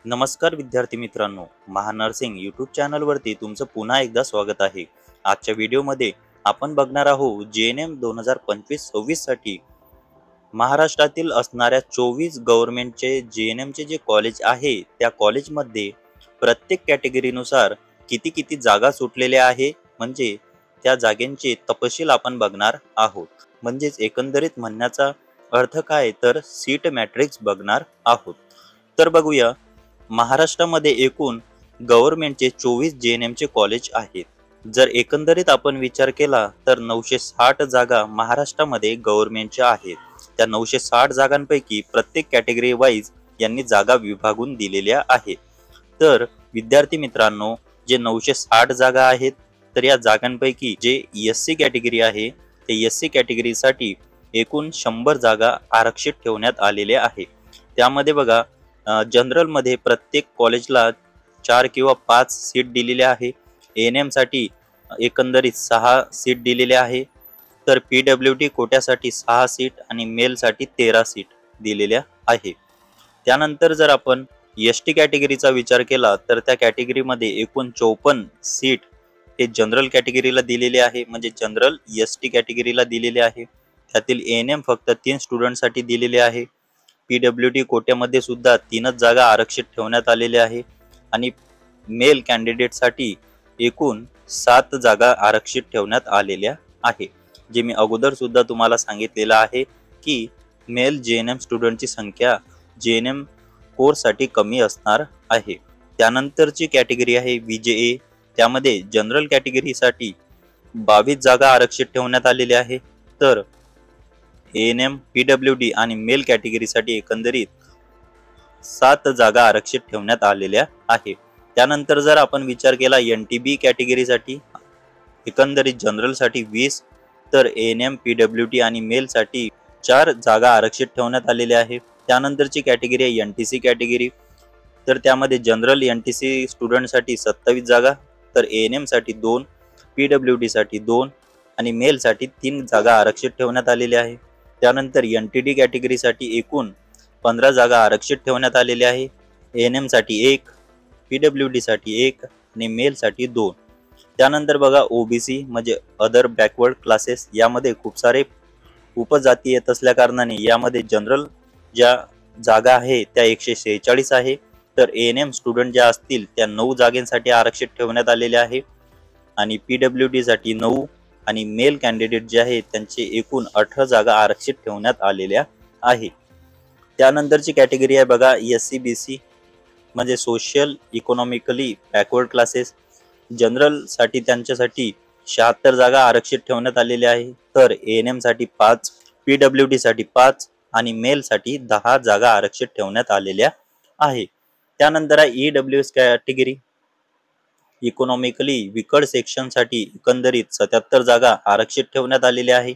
नमस्कार विद्यार्थी मित्रांनो, महानर्सिंग यूट्यूब चॅनलवरती तुमचं पुन्हा एकदा स्वागत आहे। आजच्या व्हिडिओमध्ये आपण बघणार आहोत JNM 2025-26 साठी महाराष्ट्रातील असणाऱ्या 24 गव्हर्नमेंटचे JNMचे जे कॉलेज आहे त्या कॉलेजमध्ये प्रत्येक कॅटेगरीनुसार किती किती जागा सुटलेल्या आहे, म्हणजे त्या जागांचे तपशील आपण बघणार आहोत। म्हणजेच एकंदरीत म्हणण्याचा अर्थ काय तर सीट मॅट्रिक्स बघणार आहोत। तर बघूया, महाराष्ट्रामध्ये एकूण गव्हर्नमेंटचे 24 JNMचे कॉलेज आहेत। जर एकंदरीत आपण विचार केला तर 960 जागा महाराष्ट्रामध्ये गव्हर्नमेंटच्या आहेत। त्या 960 जागांपैकी प्रत्येक कॅटेगरी वाईज यांनी जागा विभागून दिलेल्या आहेत। तर विद्यार्थी मित्रांनो, जे 960 जागा आहेत तर या जागांपैकी जे SC कॅटेगरी आहे ते SC कॅटेगरीसाठी एकूण 100 जागा आरक्षित ठेवण्यात आलेल्या आहे। त्यामध्ये बघा, जनरल मध्ये प्रत्येक कॉलेजला 4 किंवा 5 सीट दिलेल्या आहे। ANM साठी एकंदरीत 6 सीट दिलेल्या आहे। तर PWD कोट्यासाठी 6 सीट आणि मेल साठी 13 सीट दिलेल्या आहे। त्यानंतर जर आपण ST कॅटेगरीचा विचार केला तर त्या कॅटेगरीमध्ये एकूण 54 सीट हे जनरल कॅटेगरीला दिलेले आहे, म्हणजे जनरल ST कॅटेगरीला दिलेले आहे। त्यातील ANM फक्त 3 स्टुडंटसाठी दिलेले आहे। PWD कोट्यामध्ये सुद्धा 3च जागा आरक्षित ठेवण्यात आलेल्या आहे आणि मेल कॅन्डिडेटसाठी एकूण 7 जागा आरक्षित ठेवण्यात आलेल्या आहे। जे मी अगोदर सुद्धा तुम्हाला सांगितलेलं आहे की मेल JNM स्टुडंटची संख्या JNM कोर्ससाठी कमी असणार आहे। त्यानंतरची कॅटेगरी आहे VJA, त्यामध्ये जनरल कॅटेगरीसाठी 22 जागा आरक्षित ठेवण्यात आलेल्या आहे। तर ANM, PWD आणि मेल कॅटेगरीसाठी एकंदरीत 7 जागा आरक्षित ठेवण्यात आलेल्या आहे। त्यानंतर जर आपण विचार केला NTB कॅटेगरीसाठी एकंदरीत जनरल साठी 20, तर ANM, PWD आणि मेल साठी 4 जागा आरक्षित ठेवण्यात आलेल्या आहे। त्यानंतरची कॅटेगरी आहे NTC कॅटेगरी, तर त्यामध्ये जनरल NTC स्टुडंट साठी 27 जागा, तर ANM साठी 2, PWD साठी 2 आणि मेल साठी 3 जागा आरक्षित ठेवण्यात आलेल्या आहे। त्यानंतर NTD कॅटेगरीसाठी एकूण 15 जागा आरक्षित ठेवण्यात आलेल्या आहे। ANM साठी 1, PWD साठी 1 आणि मेल साठी 2। त्यानंतर बघा OBC म्हणजे अदर बॅकवर्ड क्लासेस, यामध्ये खूप सारे उपजाती येत असल्या कारणाने यामध्ये जनरल ज्या जागा आहे त्या 146 आहे। तर ANM स्टुडंट ज्या असतील त्या 9 जागांसाठी आरक्षित ठेवण्यात आलेल्या आहे आणि PWD साठी 9 आणि मेल कॅन्डिडेट जे आहेत त्यांचे एकूण 18 जागा आरक्षित ठेवण्यात आलेल्या आहे। त्यानंतरची कॅटेगरी आहे बघा SC-BC म्हणजे social economically backward classes, general साठी त्यांच्यासाठी 76 जागा आरक्षित ठेवण्यात आलेल्या आहे। तर ANM साठी 5, PWD साठी 5 आणि मेल साठी 10 जागा आरक्षित ठेवण्यात आलेल्या आहे। त्यानंतर आहे EWS कॅटेगरी, इकॉनॉमिकली विकड सेक्शन साठी एकंदरीत 77 जागा आरक्षित ठेवण्यात आलेल्या आहे।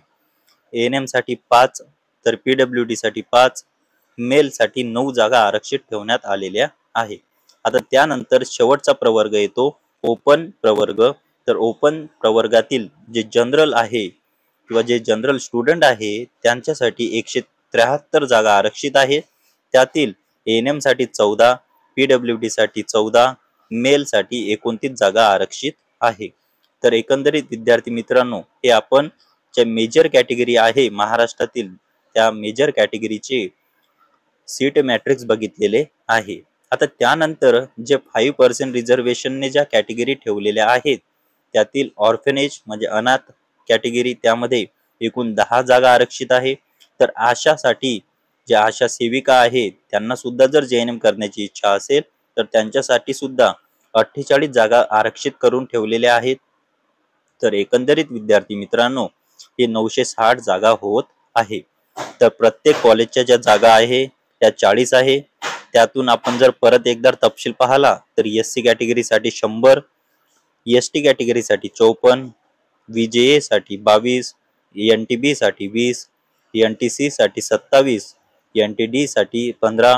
ANM साठी 5, तर PWD साठी 5, मेल साठी 9 जागा आरक्षित ठेवण्यात आलेल्या आहे। आता त्यानंतर शेवटचा प्रवर्ग येतो ओपन प्रवर्ग। तर ओपन प्रवर्गातील जे जनरल आहे किंवा जे जनरल स्टुडंट आहे त्यांच्यासाठी 173 जागा आरक्षित आहे। त्यातील ANM साठी 14, PWD साठी 14, मेल साठी 29 जागा आरक्षित आहे। तर एकंदरीत विद्यार्थी मित्रांनो, हे आपण जे मेजर कॅटेगरी आहे महाराष्ट्रातील त्या मेजर कॅटेगरीचे सीट मॅट्रिक्स बघितलेले आहे। आता त्यानंतर जे 5% रिझर्वेशनने ज्या कॅटेगरी ठेवलेल्या आहेत त्यातील ऑर्फनेज म्हणजे अनाथ कॅटेगरी, त्यामध्ये एकूण 10 जागा आरक्षित आहे। तर आशासाठी ज्या आशा सेविका आहेत त्यांना सुद्धा जर JNM करण्याची इच्छा असेल तर त्यांच्यासाठी सुद्धा 48 जागा आरक्षित करून ठेवलेल्या आहेत। तर एकंदरीत विद्यार्थी मित्रांनो, हे 960 जागा होत आहे। तर प्रत्येक कॉलेजच्या ज्या जागा आहे त्या 40 आहे। त्यातून आपण जर परत एकदा तपशील पाहिला तर SC कॅटेगरीसाठी 100, ST कॅटेगरीसाठी 54, VJA साठी 22, NTB साठी 20, NTC साठी 27, NTD साठी 15,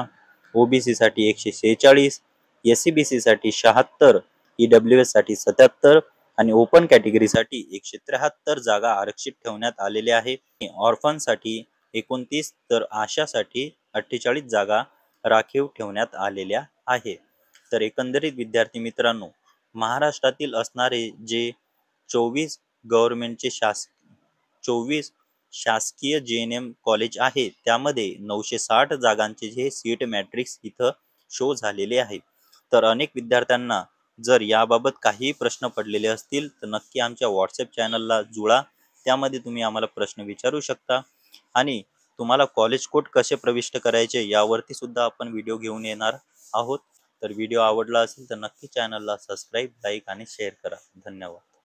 OBC साठी 146, SC-BC साठी 76, EWS साठी 77 आणि ओपन कॅटेगरीसाठी 173 जागा आरक्षित ठेवण्यात आलेल्या आहे। ऑर्फन साठी 29, तर आशासाठी 48 जागा राखीव ठेवण्यात आलेल्या आहे. तर एकंदरीत विद्यार्थी मित्रांनो, महाराष्ट्रातील असणारे जे 24 गव्हर्नमेंटचे 24 शासकीय JNM कॉलेज आहे, त्यामध्ये 960 जागांचे जे सीट मॅट्रिक्स इथं शो झालेले आहे. तर अनेक विद्यार्थ्यांना जर याबाबत काही प्रश्न पडलेले असतील तर नक्की आमच्या व्हॉट्सअप चॅनलला जुळा. त्यामध्ये तुम्ही आम्हाला प्रश्न विचारू शकता आणि तुम्हाला कॉलेज कोड कसे प्रविष्ट करायचे यावरती सुद्धा आपण व्हिडिओ घेऊन येणार आहोत. तर व्हिडिओ आवडला असेल तर नक्की चॅनलला सबस्क्राईब, लाईक आणि शेअर करा. धन्यवाद.